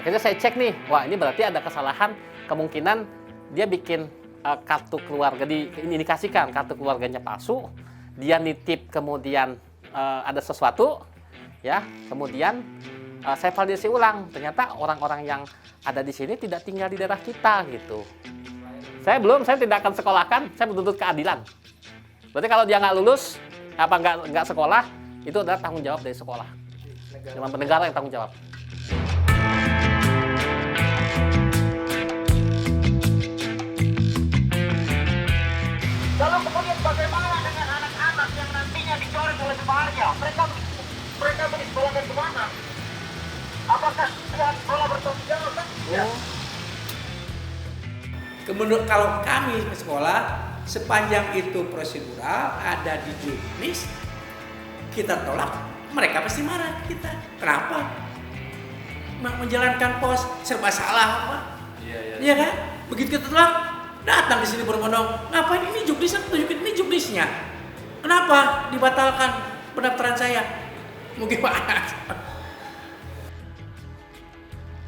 Akhirnya saya cek nih, wah ini berarti ada kesalahan, kemungkinan dia bikin kartu keluarga, diindikasikan kartu keluarganya palsu, dia nitip kemudian ada sesuatu, ya, kemudian saya validasi ulang, ternyata orang-orang yang ada di sini tidak tinggal di daerah kita gitu. Saya tidak akan sekolahkan, saya menuntut keadilan. Berarti kalau dia nggak lulus, nggak sekolah, itu adalah tanggung jawab dari sekolah. Negara yang tanggung jawab. Lalu kemudian bagaimana dengan anak-anak yang nantinya dicoret oleh sekolahnya? Mereka disekolahkan ke mana? Apakah pihak sekolah bertanggung jawab? Ya. Kemudian kalau kami ke sekolah, sepanjang itu prosedural ada di juknis, kita tolak, mereka pasti marah kita. Kenapa? Menjalankan pos serba salah apa? Iya kan? Begitu kita tolak, datang di sini berbondong, ngapain ini juknisnya? Tunjukin ini juknisnya. Kenapa dibatalkan pendaftaran saya? Mungkin Pak.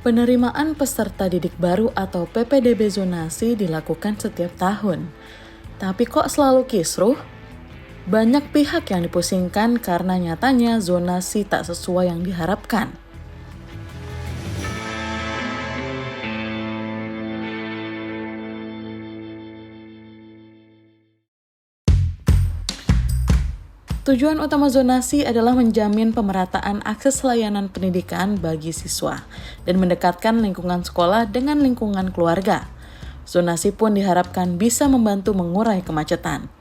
Penerimaan peserta didik baru atau PPDB zonasi dilakukan setiap tahun. Tapi kok selalu kisruh? Banyak pihak yang dipusingkan karena nyatanya zonasi tak sesuai yang diharapkan. Tujuan utama zonasi adalah menjamin pemerataan akses layanan pendidikan bagi siswa dan mendekatkan lingkungan sekolah dengan lingkungan keluarga. Zonasi pun diharapkan bisa membantu mengurai kemacetan.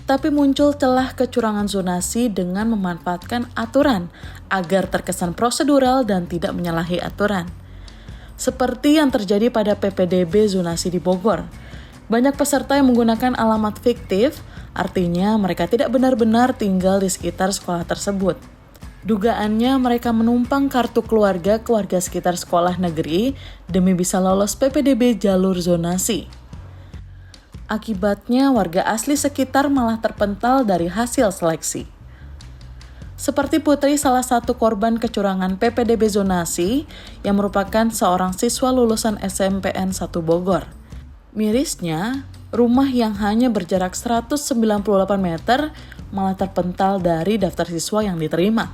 Tapi muncul celah kecurangan zonasi dengan memanfaatkan aturan agar terkesan prosedural dan tidak menyalahi aturan. Seperti yang terjadi pada PPDB zonasi di Bogor. Banyak peserta yang menggunakan alamat fiktif, artinya mereka tidak benar-benar tinggal di sekitar sekolah tersebut. Dugaannya mereka menumpang kartu keluarga sekitar sekolah negeri demi bisa lolos PPDB jalur zonasi. Akibatnya warga asli sekitar malah terpental dari hasil seleksi. Seperti Putri, salah satu korban kecurangan PPDB zonasi yang merupakan seorang siswa lulusan SMPN 1 Bogor. Mirisnya, rumah yang hanya berjarak 198 meter malah terpental dari daftar siswa yang diterima.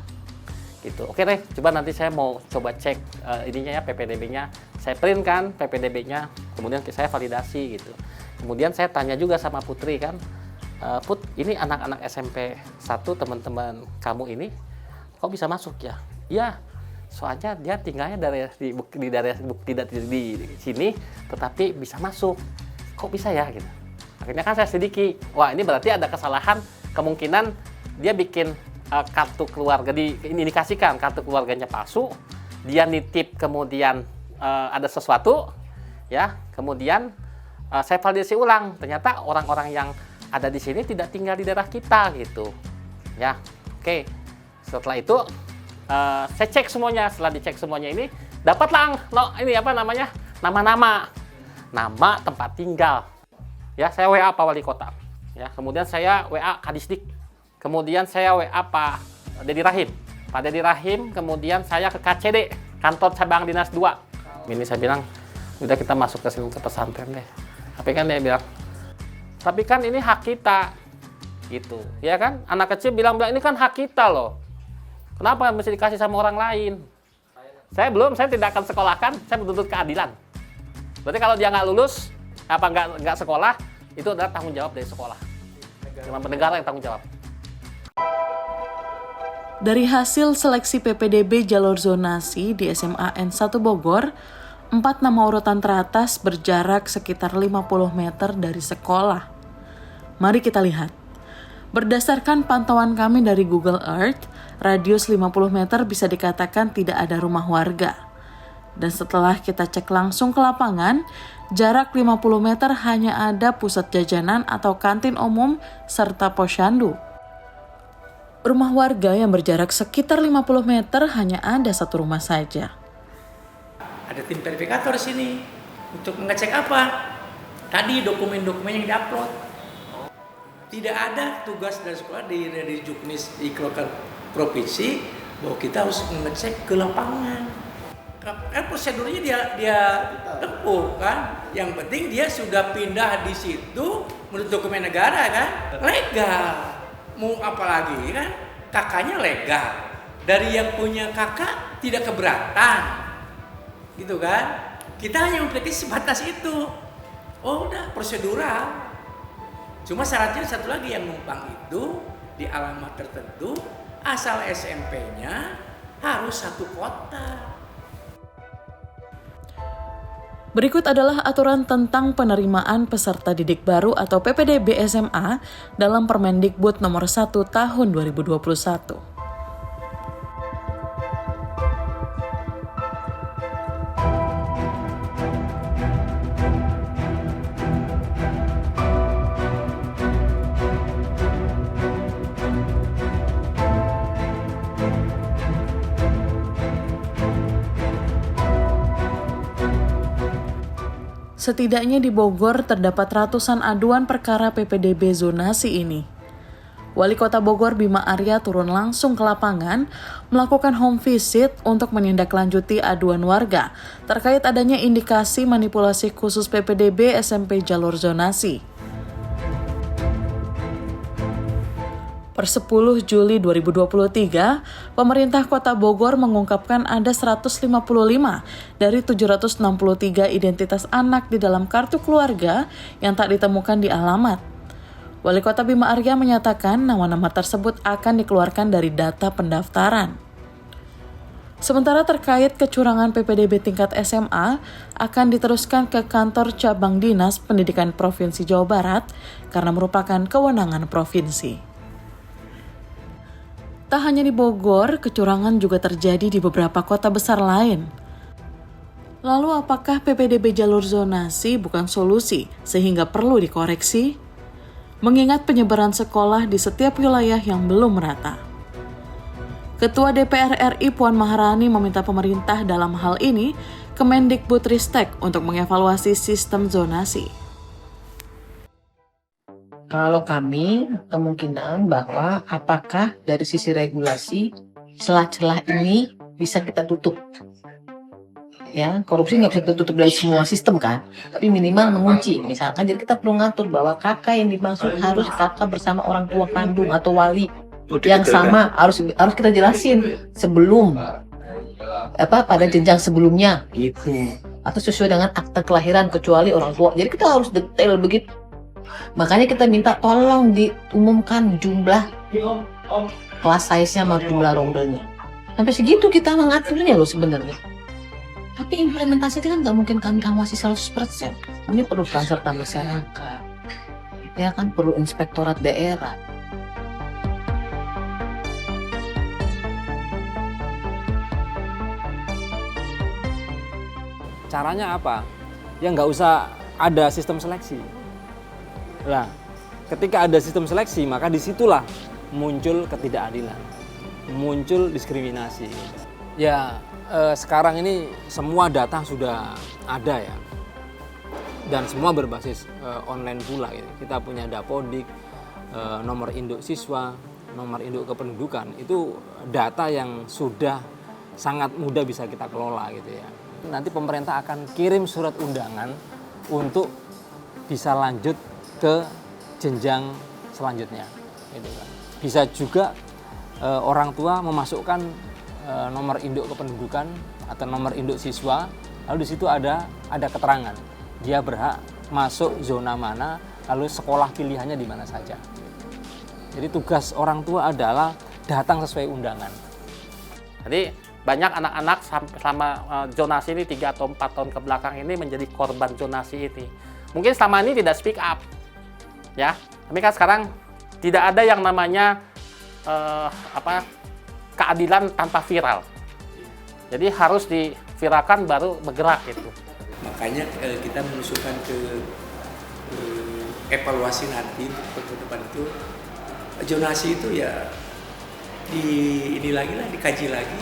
Gitu. Oke deh, coba nanti saya mau coba cek ininya ya, PPDB-nya. Saya print kan PPDB-nya, kemudian saya validasi gitu. Kemudian saya tanya juga sama Putri kan, Put, ini anak-anak SMP 1 teman-teman kamu ini kok bisa masuk ya? Iya, soalnya dia tinggalnya tidak di sini, tetapi bisa masuk. Kok bisa ya gitu? Akhirnya kan saya sedikit, wah ini berarti ada kesalahan, kemungkinan dia bikin kartu keluarga, diindikasikan kartu keluarganya palsu, dia nitip kemudian ada sesuatu, ya, kemudian saya validasi ulang, ternyata orang-orang yang ada di sini tidak tinggal di daerah kita gitu, ya. Oke, setelah itu saya cek semuanya. Setelah dicek semuanya ini dapatlah ini apa namanya, nama tempat tinggal, ya. Saya WA Pak Wali Kota, ya. Kemudian saya WA Kadisdik, kemudian saya WA Pak Dedi Rahim, kemudian saya ke KCD, kantor cabang dinas 2. Ini saya bilang, udah kita masuk ke pesantren deh. Tapi kan dia bilang, tapi kan ini hak kita, gitu, ya kan? Anak kecil bilang ini kan hak kita loh. Kenapa mesti dikasih sama orang lain? Saya tidak akan sekolahkan, saya menuntut keadilan. Berarti kalau dia nggak lulus, nggak sekolah, itu adalah tanggung jawab dari sekolah. Negara yang tanggung jawab. Dari hasil seleksi PPDB jalur zonasi di SMA N1 Bogor, 4 nama urutan teratas berjarak sekitar 50 meter dari sekolah. Mari kita lihat. Berdasarkan pantauan kami dari Google Earth, radius 50 meter bisa dikatakan tidak ada rumah warga. Dan setelah kita cek langsung ke lapangan, jarak 50 meter hanya ada pusat jajanan atau kantin umum serta posyandu. Rumah warga yang berjarak sekitar 50 meter hanya ada satu rumah saja. Ada tim verifikator di sini untuk mengecek apa? Tadi dokumen-dokumen yang diupload. Tidak ada tugas dari sekolah dari Juknis di lokal provinsi bahwa kita harus mengecek ke lapangan. kan prosedurnya dia tempuh kan. Yang penting dia sudah pindah di situ menurut dokumen negara kan, legal. Mau apa lagi kan, kakaknya legal. Dari yang punya kakak tidak keberatan, gitu kan. Kita hanya memiliki sebatas itu. Oh udah prosedural. Cuma syaratnya satu lagi, yang numpang itu di alamat tertentu, asal SMP-nya harus satu kota. Berikut adalah aturan tentang penerimaan peserta didik baru atau PPDB SMA dalam Permendikbud nomor 1 tahun 2021. Setidaknya di Bogor terdapat ratusan aduan perkara PPDB zonasi ini. Wali Kota Bogor Bima Arya turun langsung ke lapangan melakukan home visit untuk menindaklanjuti aduan warga terkait adanya indikasi manipulasi khusus PPDB SMP jalur zonasi. Per 10 Juli 2023, pemerintah Kota Bogor mengungkapkan ada 155 dari 763 identitas anak di dalam kartu keluarga yang tak ditemukan di alamat. Wali Kota Bima Arya menyatakan nama-nama tersebut akan dikeluarkan dari data pendaftaran. Sementara terkait kecurangan PPDB tingkat SMA akan diteruskan ke kantor cabang Dinas Pendidikan Provinsi Jawa Barat karena merupakan kewenangan provinsi. Tak hanya di Bogor, kecurangan juga terjadi di beberapa kota besar lain. Lalu apakah PPDB jalur zonasi bukan solusi sehingga perlu dikoreksi? Mengingat penyebaran sekolah di setiap wilayah yang belum merata. Ketua DPR RI Puan Maharani meminta pemerintah dalam hal ini Kemendikbudristek untuk mengevaluasi sistem zonasi. Kalau kami kemungkinan bahwa apakah dari sisi regulasi celah-celah ini bisa kita tutup. Ya, korupsi nggak bisa tutup dari semua sistem kan, tapi minimal mengunci. Misalkan jadi kita perlu ngatur bahwa kakak yang dimaksud harus kakak bersama orang tua kandung atau wali yang sama, harus kita jelasin sebelum pada jenjang sebelumnya gitu. Atau sesuai dengan akta kelahiran kecuali orang tua. Jadi kita harus detail begitu. Makanya kita minta tolong diumumkan jumlah kelas size-nya sama jumlah rondelnya. Sampai segitu kita mengaturnya loh sebenarnya. Tapi implementasi itu kan nggak mungkin kami awasi 100%. Ini perlu peran serta masyarakat. Ya kan perlu inspektorat daerah. Caranya apa? Ya nggak usah ada sistem seleksi. Nah, ketika ada sistem seleksi, maka disitulah muncul ketidakadilan, muncul diskriminasi. Ya, sekarang ini semua data sudah ada ya, dan semua berbasis online pula. Gitu. Kita punya Dapodik, nomor induk siswa, nomor induk kependudukan, itu data yang sudah sangat mudah bisa kita kelola gitu ya. Nanti pemerintah akan kirim surat undangan untuk bisa lanjut ke jenjang selanjutnya, gitu kan. Bisa juga orang tua memasukkan nomor induk kependudukan atau nomor induk siswa, lalu di situ ada keterangan dia berhak masuk zona mana, lalu sekolah pilihannya di mana saja. Jadi tugas orang tua adalah datang sesuai undangan. Jadi banyak anak-anak selama zonasi ini 3 atau 4 tahun ke belakang ini menjadi korban zonasi ini. Mungkin selama ini tidak speak up. Ya, tapi kan sekarang tidak ada yang namanya keadilan tanpa viral. Jadi harus diviralkan baru bergerak gitu. Makanya kita mengusulkan ke evaluasi nanti untuk ke depan itu zonasi itu ya dikaji lagi